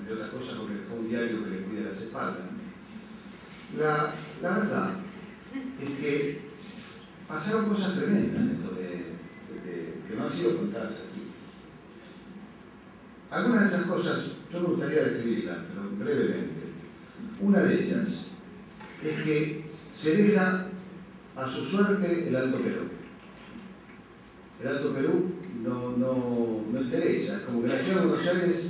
entre otras cosas porque dejó un diario que le cuida las espaldas. La verdad es que pasaron cosas tremendas dentro que no han sido contadas aquí. Algunas de esas cosas yo me gustaría describirlas, pero brevemente. Una de ellas es que se deja a su suerte el Alto Perú. El Alto Perú no interesa, es como que la ciudad de Buenos Aires,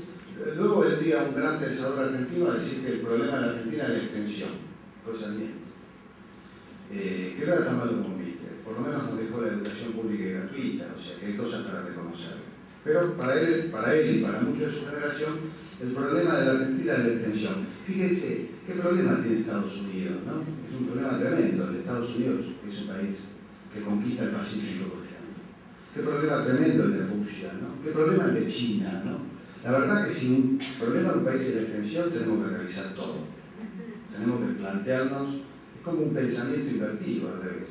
luego vendría un gran pensador argentino a decir que el problema de la Argentina es la extensión, cosa mía. Que no era tan malo como viste, por lo menos nos dejó la educación pública y gratuita, o sea que hay cosas para reconocer. Pero para él y para muchos de su generación, el problema de la Argentina es la extensión. Fíjense, ¿qué problema tiene Estados Unidos? ¿No? Es un problema tremendo el de Estados Unidos, que es un país que conquista el Pacífico, por ejemplo. Qué problema tremendo el de Rusia, ¿no? Qué problema el de China, ¿no? La verdad que si un problema de un país es la extensión, tenemos que revisar todo. Tenemos que plantearnos, es como un pensamiento invertido al revés.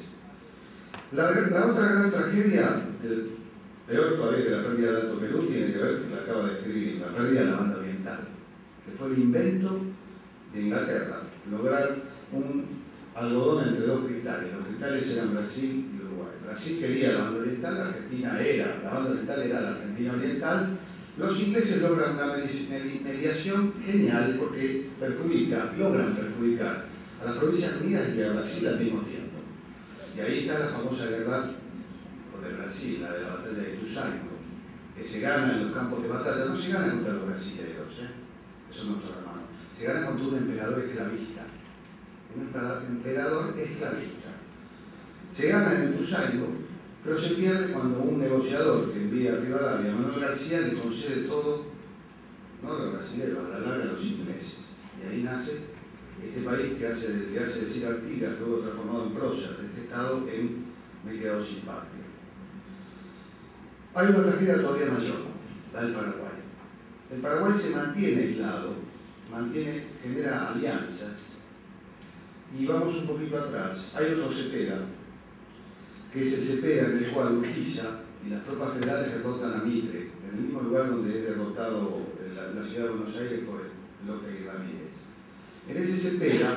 La otra gran tragedia, peor todavía que la pérdida del Alto Perú, tiene que ver, la acaba de escribir, la pérdida de la banda oriental, que fue el invento de Inglaterra, lograr un algodón entre dos cristales. Los cristales eran Brasil y Uruguay. Brasil quería la banda oriental, la banda oriental era la Argentina oriental. Los ingleses logran una mediación genial porque logran perjudicar a las Provincias Unidas y a Brasil al mismo tiempo. Y ahí está la famosa guerra de Brasil, la de la batalla de Ituzaingó, que se gana en los campos de batalla. No se gana contra los brasileños, eso es nuestro hermano. Se gana contra un emperador esclavista. Un emperador esclavista. Se gana en Ituzaingó, pero se pierde cuando un negociador que envía a Rivadavia, Manuel García, le concede todo, no a los brasileños, a la larga a los ingleses. Y ahí nace este país que le hace decir Artigas, luego transformado en prócer, este estado me he quedado sin patria. Hay una tragedia todavía mayor, la del Paraguay. El Paraguay se mantiene aislado, genera alianzas, y vamos un poquito atrás. Hay otro Cepeda, que es el Cepeda en el cual Urquiza y las tropas federales derrotan a Mitre, en el mismo lugar donde es derrotado la ciudad de Buenos Aires por López y Ramírez. En ese Cepeda,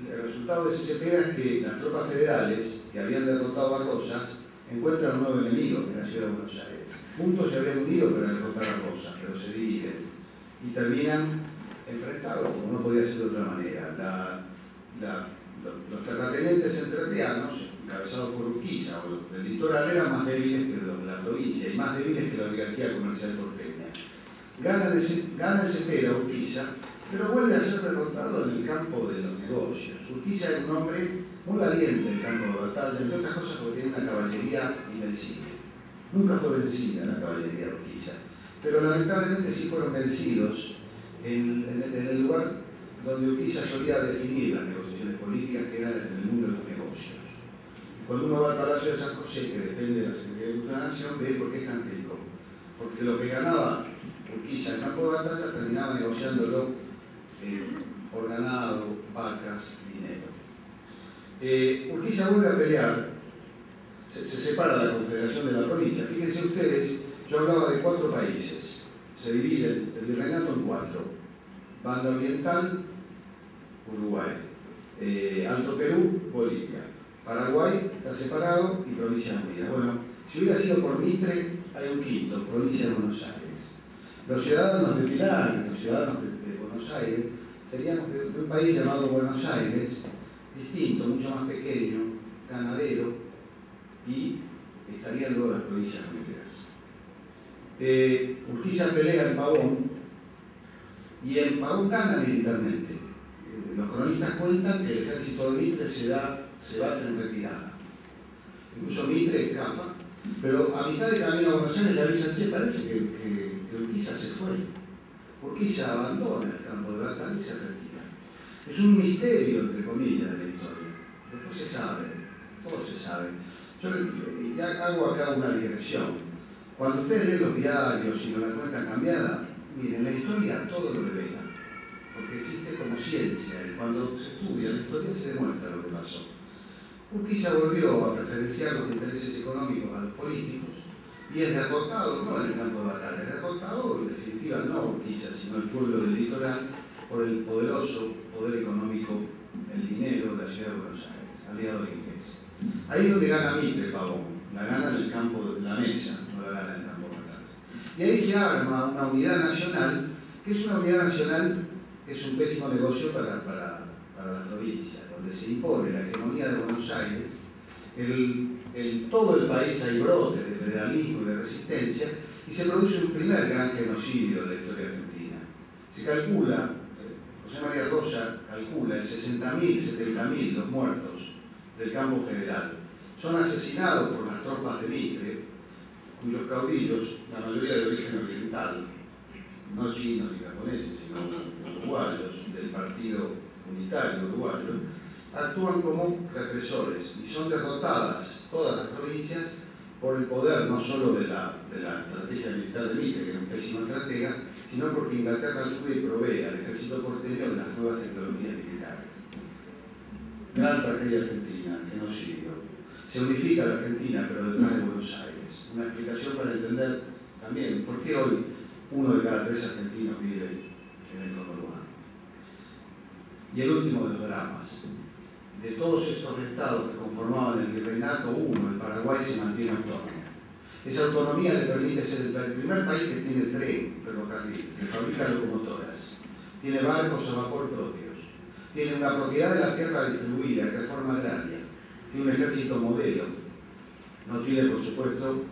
el resultado de ese Cepeda es que las tropas federales que habían derrotado a Rosas encuentran un nuevo enemigo, que es la ciudad de Buenos Aires. Juntos se habían unido para derrotar a Rosas, pero se dividen y terminan enfrentados, como no podía ser de otra manera. Los terratenientes entrerrianos, encabezados por Urquiza o los del litoral, eran más débiles que los de la provincia y más débiles que la oligarquía comercial porteña. Gana el Cepeda, Urquiza, pero vuelve a ser derrotado en el campo de los negocios. Urquiza era un hombre muy valiente en el campo de batalla, entre otras cosas porque tenía una caballería invencible. Nunca fue vencida la caballería de Urquiza, pero lamentablemente sí fueron vencidos en el lugar donde Urquiza solía definir las negociaciones políticas, que era en el mundo de los negocios. Cuando uno va al Palacio de San José, que depende de la Secretaría de la Nación, ve por qué es tan rico. Porque lo que ganaba Urquiza en el campo de batalla terminaba negociándolo por ganado, vacas, dinero. Urquiza vuelve a pelear, se separa la Confederación de la provincia. Fíjense ustedes, yo hablaba de 4 países, se divide el virreinato en 4: banda oriental, Uruguay, Alto Perú, Bolivia, Paraguay está separado y Provincias Unidas. Bueno, si hubiera sido por Mitre, hay un quinto, Provincia de Buenos Aires. Los ciudadanos de Pilar, los ciudadanos de Buenos Aires, seríamos de un país llamado Buenos Aires, distinto, mucho más pequeño, ganadero, y estarían luego las Provincias Unidas. Urquiza pelea en Pavón, y en Pavón gana militarmente. Los cronistas cuentan que el ejército de Mitre se bate en retirada. Incluso Mitre escapa, pero a mitad de camino a Buenos Aires le avisan: che, parece que Urquiza se fue. Urquiza abandona el campo de batalla y se retira. Es un misterio, entre comillas, de la historia. Después se sabe, todo se sabe. Yo ya hago acá una digresión. Cuando ustedes leen los diarios y no la cuentan cambiada, miren, la historia todo lo revela, porque existe como ciencia, y cuando se estudia la historia se demuestra lo que pasó. Urquiza volvió a preferenciar los intereses económicos a los políticos y es derrotado, no en el campo de batalla, es derrotado en definitiva cautiva no Urquiza, sino el pueblo del litoral, por el poderoso poder económico, el dinero de la ciudad de Buenos Aires, aliado al inglés. Ahí es donde gana Mitre Pavón, la gana en el campo de la mesa, no la gana en el campo de la casa. Y ahí se arma una unidad nacional, que es una unidad nacional que es un pésimo negocio para las provincias, donde se impone la hegemonía de Buenos Aires. Todo el país hay brotes de federalismo y de resistencia, y se produce un primer gran genocidio de la historia argentina. Se calcula, José María Rosa calcula en 60.000, 70.000 los muertos del campo federal. Son asesinados por las tropas de Mitre, cuyos caudillos, la mayoría de origen oriental, no chinos ni japoneses, sino uruguayos, del Partido Unitario Uruguayo, actúan como represores y son derrotadas todas las provincias por el poder no solo de la estrategia militar de Mitre, que era un pésimo estratega, sino porque Inglaterra a su vez provee al ejército porteño de las nuevas tecnologías militares. Gran tragedia argentina, genocidio. Se unifica la Argentina, pero detrás de Buenos Aires. Una explicación para entender también por qué hoy uno de cada 3 argentinos vive en el conurbano. Y el último de los dramas. De todos estos estados que conformaban el virreinato, el Paraguay, se mantiene autónomo. Esa autonomía le permite ser el primer país que tiene tren, ferrocarril, que fabrica locomotoras, tiene barcos a vapor propios, tiene una propiedad de la tierra distribuida, reforma agraria, tiene un ejército modelo, no tiene, por supuesto,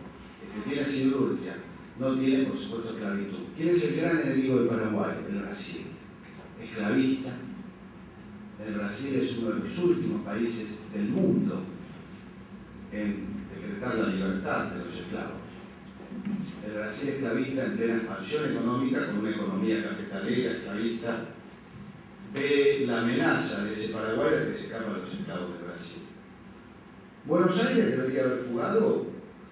tiene siderurgia, no tiene, por supuesto, esclavitud. ¿Quién es el gran enemigo del Paraguay? El Brasil. Esclavista. El Brasil es uno de los últimos países del mundo en decretar la libertad de los esclavos. El Brasil esclavista en plena expansión económica, con una economía cafetalera, esclavista, ve la amenaza de ese Paraguay al que se escapan los esclavos de Brasil. Buenos Aires debería haber jugado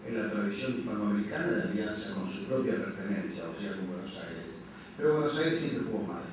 en la tradición hispanoamericana de alianza con su propia pertenencia, o sea, con Buenos Aires. Pero Buenos Aires siempre jugó mal.